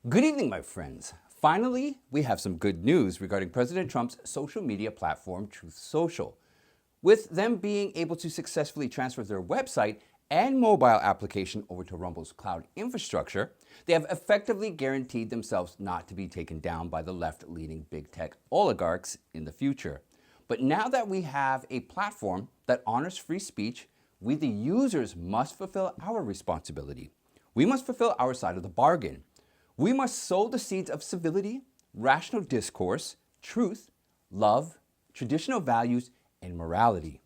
Good evening, my friends. Finally, we have some good news regarding President Trump's social media platform, Truth Social. With them being able to successfully transfer their website and mobile application over to Rumble's cloud infrastructure, they have effectively guaranteed themselves not to be taken down by the left-leaning big tech oligarchs in the future. But now that we have a platform that honors free speech, we the users must fulfill our responsibility. We must fulfill our side of the bargain. We must sow the seeds of civility, rational discourse, truth, love, traditional values, and morality.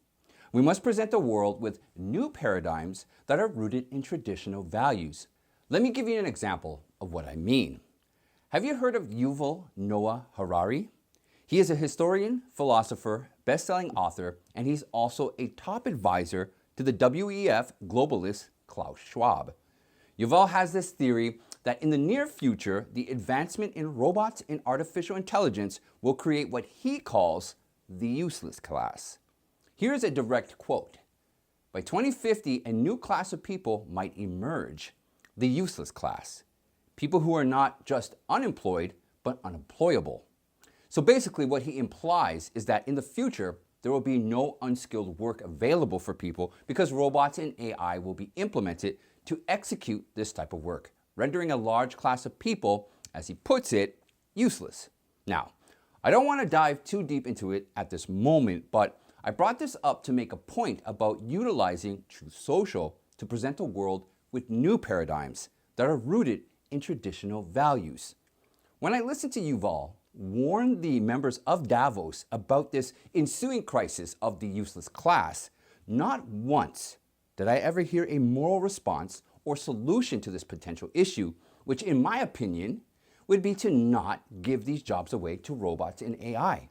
We must present the world with new paradigms that are rooted in traditional values. Let me give you an example of what I mean. Have you heard of Yuval Noah Harari? He is a historian, philosopher, best-selling author, and he's also a top advisor to the WEF globalist Klaus Schwab. Yuval has this theory that in the near future, the advancement in robots and artificial intelligence will create what he calls the useless class. Here's a direct quote. By 2050, a new class of people might emerge, the useless class. People who are not just unemployed, but unemployable. So basically what he implies is that in the future, there will be no unskilled work available for people because robots and AI will be implemented to execute this type of work, rendering a large class of people, as he puts it, useless. Now, I don't want to dive too deep into it at this moment, but I brought this up to make a point about utilizing Truth Social to present the world with new paradigms that are rooted in traditional values. When I listened to Yuval warn the members of Davos about this ensuing crisis of the useless class, not once did I ever hear a moral response or solution to this potential issue, which in my opinion would be to not give these jobs away to robots and AI.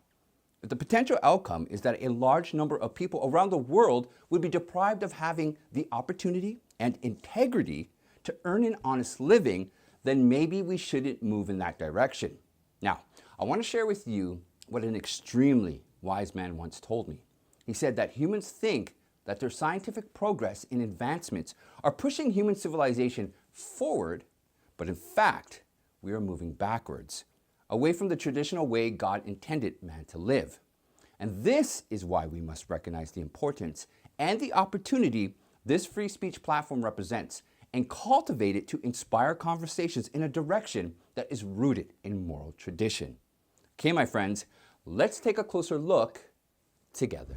But the potential outcome is that a large number of people around the world would be deprived of having the opportunity and integrity to earn an honest living. Then maybe we shouldn't move in that direction. Now, I want to share with you what an extremely wise man once told me. He said that humans think that their scientific progress and advancements are pushing human civilization forward, but in fact, we are moving backwards, away from the traditional way God intended man to live. And this is why we must recognize the importance and the opportunity this free speech platform represents and cultivate it to inspire conversations in a direction that is rooted in moral tradition. Okay, my friends, let's take a closer look together.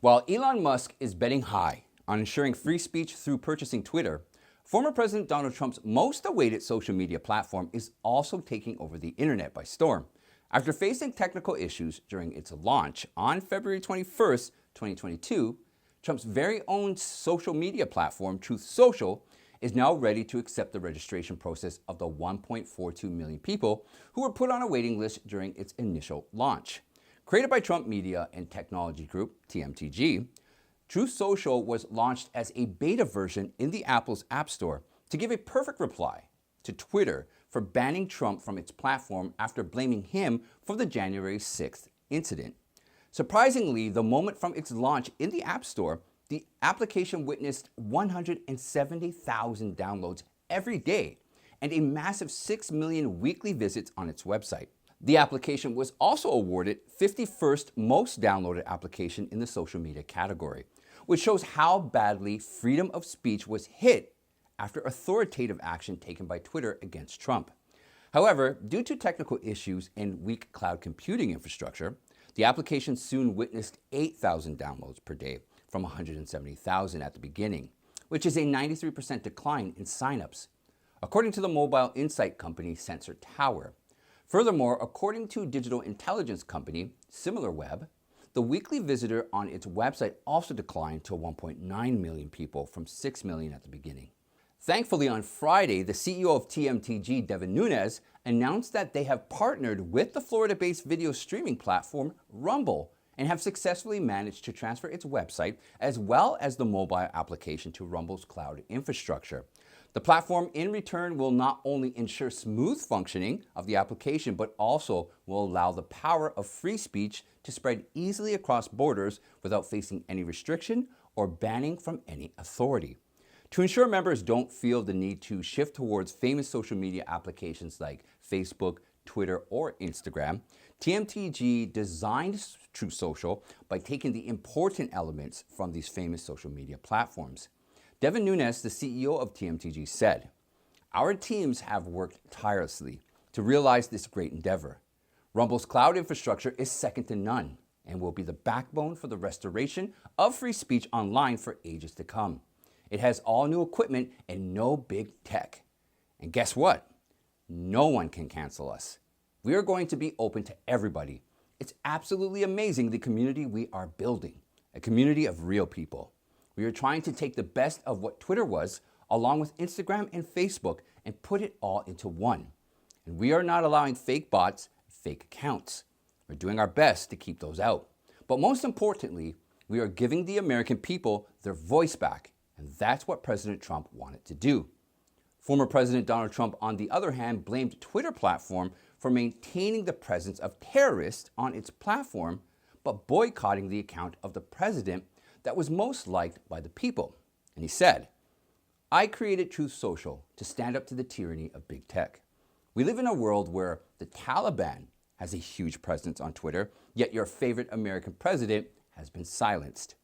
While Elon Musk is betting high on ensuring free speech through purchasing Twitter, former President Donald Trump's most awaited social media platform is also taking over the internet by storm. After facing technical issues during its launch on February 21st, 2022, Trump's very own social media platform, Truth Social, is now ready to accept the registration process of the 1.42 million people who were put on a waiting list during its initial launch. Created by Trump Media and Technology Group, TMTG, Truth Social was launched as a beta version in the Apple's App Store to give a perfect reply to Twitter for banning Trump from its platform after blaming him for the January 6th incident. Surprisingly, the moment from its launch in the App Store, the application witnessed 170,000 downloads every day and a massive 6 million weekly visits on its website. The application was also awarded 51st most downloaded application in the social media category, which shows how badly freedom of speech was hit after authoritative action taken by Twitter against Trump. However, due to technical issues and weak cloud computing infrastructure, the application soon witnessed 8,000 downloads per day from 170,000 at the beginning, which is a 93% decline in signups, according to the mobile insight company Sensor Tower. Furthermore, according to digital intelligence company SimilarWeb, the weekly visitor on its website also declined to 1.9 million people from 6 million at the beginning. Thankfully, on Friday, the CEO of TMTG, Devin Nunes, announced that they have partnered with the Florida-based video streaming platform Rumble and have successfully managed to transfer its website as well as the mobile application to Rumble's cloud infrastructure. The platform in return will not only ensure smooth functioning of the application, but also will allow the power of free speech to spread easily across borders without facing any restriction or banning from any authority. To ensure members don't feel the need to shift towards famous social media applications like Facebook, Twitter, or Instagram, TMTG designed Truth Social by taking the important elements from these famous social media platforms. Devin Nunes, the CEO of TMTG, said, "Our teams have worked tirelessly to realize this great endeavor. Rumble's cloud infrastructure is second to none and will be the backbone for the restoration of free speech online for ages to come. It has all new equipment and no big tech. And guess what? No one can cancel us. We are going to be open to everybody. It's absolutely amazing the community we are building, a community of real people. We are trying to take the best of what Twitter was, along with Instagram and Facebook, and put it all into one. And we are not allowing fake bots, fake accounts. We're doing our best to keep those out. But most importantly, we are giving the American people their voice back. And that's what President Trump wanted to do." Former President Donald Trump, on the other hand, blamed Twitter platform for maintaining the presence of terrorists on its platform, but boycotting the account of the president that was most liked by the people. And he said, "I created Truth Social to stand up to the tyranny of big tech. We live in a world where the Taliban has a huge presence on Twitter, yet your favorite American president has been silenced."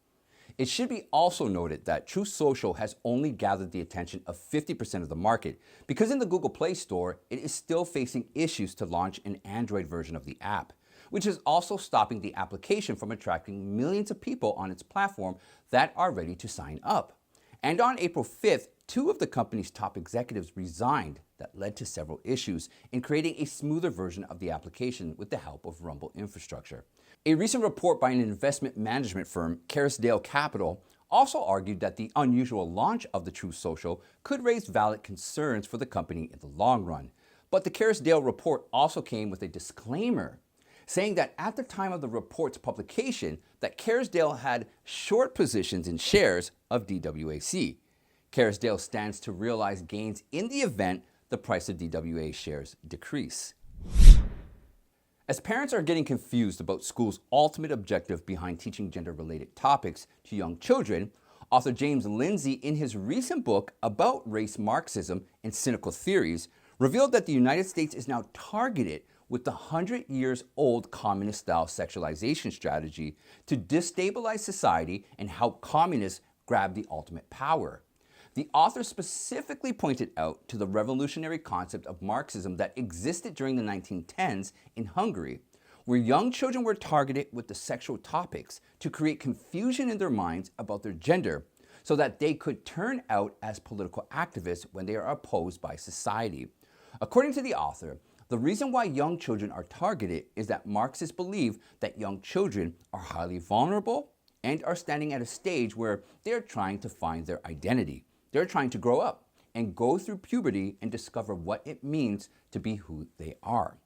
It should be also noted that Truth Social has only gathered the attention of 50% of the market because in the Google Play Store, it is still facing issues to launch an Android version of the app, which is also stopping the application from attracting millions of people on its platform that are ready to sign up. And on April 5th, 2 of the company's top executives resigned that led to several issues in creating a smoother version of the application with the help of Rumble infrastructure. A recent report by an investment management firm, Carisdale Capital, also argued that the unusual launch of the Truth Social could raise valid concerns for the company in the long run. But the Carisdale report also came with a disclaimer, saying that at the time of the report's publication, that Carisdale had short positions in shares of DWAC. Carisdale stands to realize gains in the event the price of DWA shares decrease. As parents are getting confused about school's ultimate objective behind teaching gender-related topics to young children, author James Lindsay, in his recent book about race Marxism and cynical theories, revealed that the United States is now targeted with the 100-years-old communist-style sexualization strategy to destabilize society and help communists grab the ultimate power. The author specifically pointed out to the revolutionary concept of Marxism that existed during the 1910s in Hungary, where young children were targeted with the sexual topics to create confusion in their minds about their gender so that they could turn out as political activists when they are opposed by society. According to the author, the reason why young children are targeted is that Marxists believe that young children are highly vulnerable and are standing at a stage where they're trying to find their identity. They're trying to grow up and go through puberty and discover what it means to be who they are.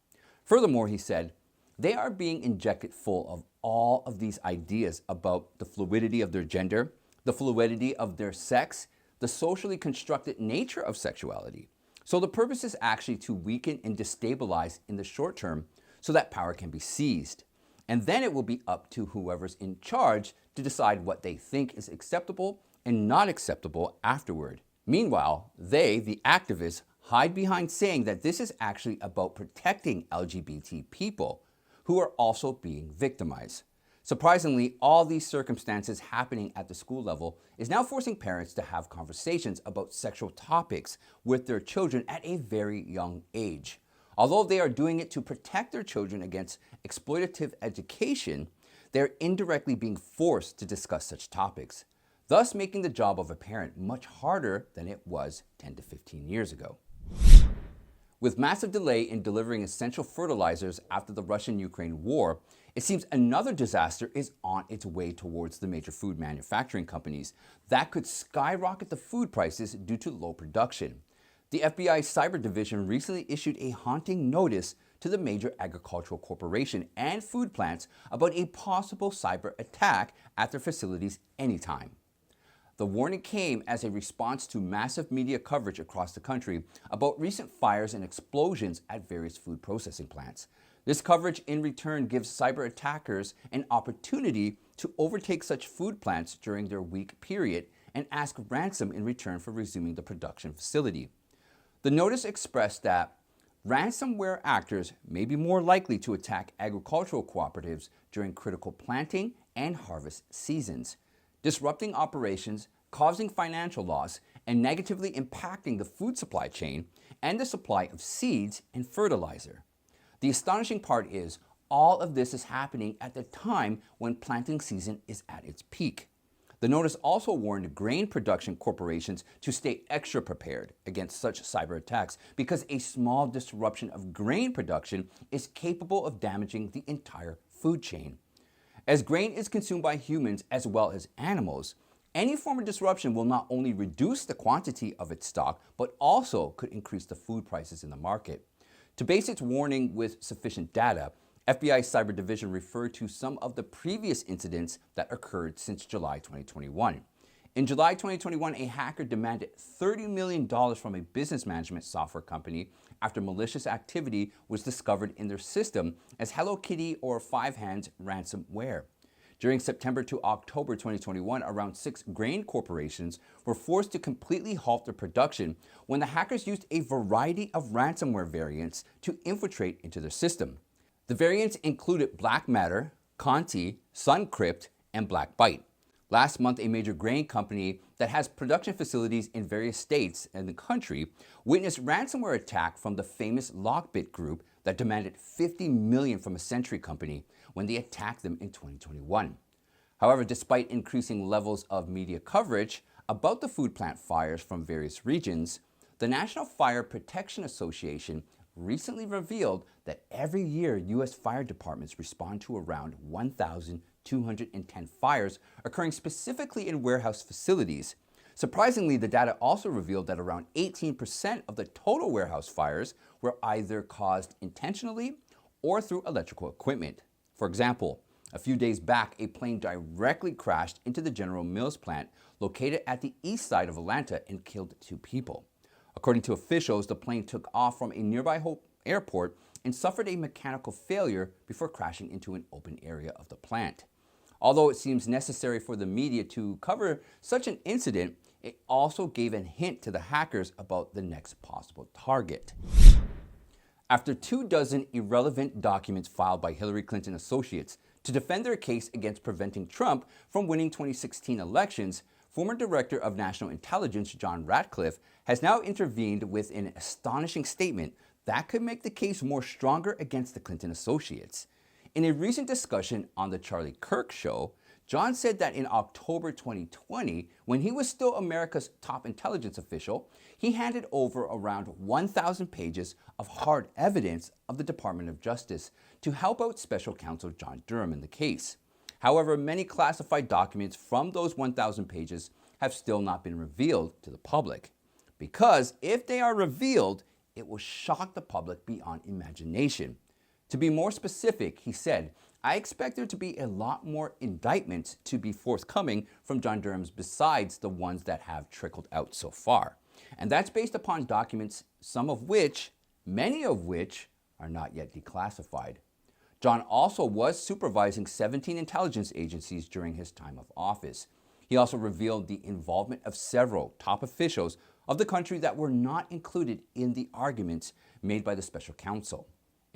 Furthermore, he said, they are being injected full of all of these ideas about the fluidity of their gender, the fluidity of their sex, the socially constructed nature of sexuality. So the purpose is actually to weaken and destabilize in the short term so that power can be seized. And then it will be up to whoever's in charge to decide what they think is acceptable and not acceptable afterward. Meanwhile, they, the activists, hide behind saying that this is actually about protecting LGBT people who are also being victimized. Surprisingly, all these circumstances happening at the school level is now forcing parents to have conversations about sexual topics with their children at a very young age. Although they are doing it to protect their children against exploitative education, they're indirectly being forced to discuss such topics, thus making the job of a parent much harder than it was 10 to 15 years ago. With massive delay in delivering essential fertilizers after the Russian-Ukraine war, it seems another disaster is on its way towards the major food manufacturing companies that could skyrocket the food prices due to low production. The FBI's cyber division recently issued a haunting notice to the major agricultural corporation and food plants about a possible cyber attack at their facilities anytime. The warning came as a response to massive media coverage across the country about recent fires and explosions at various food processing plants. This coverage in return gives cyber attackers an opportunity to overtake such food plants during their weak period and ask ransom in return for resuming the production facility. The notice expressed that ransomware actors may be more likely to attack agricultural cooperatives during critical planting and harvest seasons, disrupting operations, causing financial loss, and negatively impacting the food supply chain and the supply of seeds and fertilizer. The astonishing part is all of this is happening at the time when planting season is at its peak. The notice also warned grain production corporations to stay extra prepared against such cyber attacks because a small disruption of grain production is capable of damaging the entire food chain. As grain is consumed by humans as well as animals, any form of disruption will not only reduce the quantity of its stock, but also could increase the food prices in the market. To base its warning with sufficient data, FBI Cyber Division referred to some of the previous incidents that occurred since July 2021. In July 2021, a hacker demanded $30 million from a business management software company after malicious activity was discovered in their system as Hello Kitty or Five Hands ransomware. During September to October 2021, around 6 grain corporations were forced to completely halt their production when the hackers used a variety of ransomware variants to infiltrate into their system. The variants included Black Matter, Conti, Suncrypt, and Black Byte. Last month, a major grain company that has production facilities in various states in the country witnessed ransomware attack from the famous Lockbit group that demanded $50 million from a Century company when they attacked them in 2021. However, despite increasing levels of media coverage about the food plant fires from various regions, the National Fire Protection Association recently revealed that every year U.S. fire departments respond to around 1,210 fires occurring specifically in warehouse facilities. Surprisingly, the data also revealed that around 18% of the total warehouse fires were either caused intentionally or through electrical equipment. For example, a few days back, a plane directly crashed into the General Mills plant located at the east side of Atlanta and killed 2 people. According to officials, the plane took off from a nearby airport and suffered a mechanical failure before crashing into an open area of the plant. Although it seems necessary for the media to cover such an incident, it also gave a hint to the hackers about the next possible target. After 24 irrelevant documents filed by Hillary Clinton associates to defend their case against preventing Trump from winning 2016 elections, former Director of National Intelligence John Ratcliffe has now intervened with an astonishing statement that could make the case more stronger against the Clinton associates. In a recent discussion on The Charlie Kirk Show, John said that in October 2020, when he was still America's top intelligence official, he handed over around 1,000 pages of hard evidence of the Department of Justice to help out Special Counsel John Durham in the case. However, many classified documents from those 1,000 pages have still not been revealed to the public. Because if they are revealed, it will shock the public beyond imagination. To be more specific, he said, I expect there to be a lot more indictments to be forthcoming from John Durham's besides the ones that have trickled out so far. And that's based upon documents, many of which, are not yet declassified. John also was supervising 17 intelligence agencies during his time of office. He also revealed the involvement of several top officials of the country that were not included in the arguments made by the special counsel.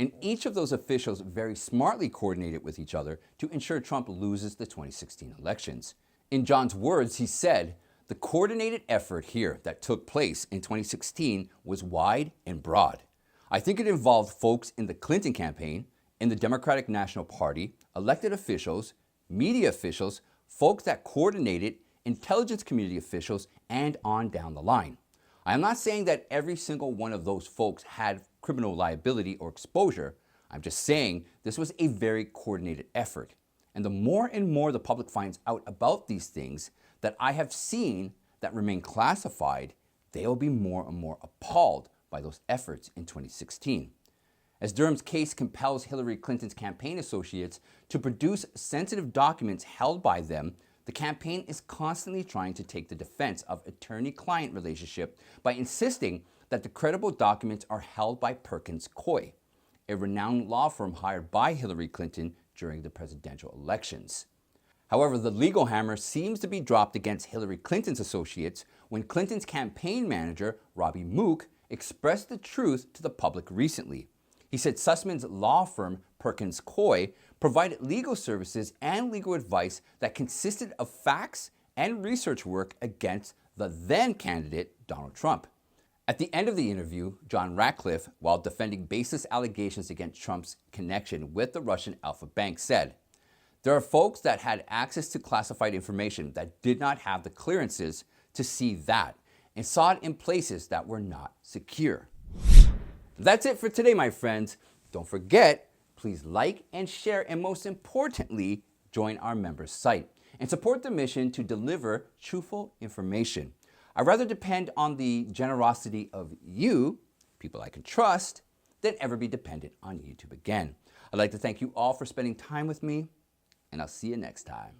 And each of those officials very smartly coordinated with each other to ensure Trump loses the 2016 elections. In John's words, he said, the coordinated effort here that took place in 2016 was wide and broad. I think it involved folks in the Clinton campaign, in the Democratic National Party, elected officials, media officials, folks that coordinated, intelligence community officials, and on down the line. I am not saying that every single one of those folks had criminal liability or exposure. I'm just saying this was a very coordinated effort. And the more and more the public finds out about these things that I have seen that remain classified, they will be more and more appalled by those efforts in 2016. As Durham's case compels Hillary Clinton's campaign associates to produce sensitive documents held by them, the campaign is constantly trying to take the defense of attorney-client relationship by insisting that the credible documents are held by Perkins Coie, a renowned law firm hired by Hillary Clinton during the presidential elections. However, the legal hammer seems to be dropped against Hillary Clinton's associates when Clinton's campaign manager, Robbie Mook, expressed the truth to the public recently. He said Sussman's law firm, Perkins Coie, provided legal services and legal advice that consisted of facts and research work against the then candidate, Donald Trump. At the end of the interview, John Ratcliffe, while defending baseless allegations against Trump's connection with the Russian Alpha Bank, said, "There are folks that had access to classified information that did not have the clearances to see that and saw it in places that were not secure." That's it for today, my friends. Don't forget, please like and share, and most importantly, join our members site and support the mission to deliver truthful information. I'd rather depend on the generosity of you, people I can trust, than ever be dependent on YouTube again. I'd like to thank you all for spending time with me, and I'll see you next time.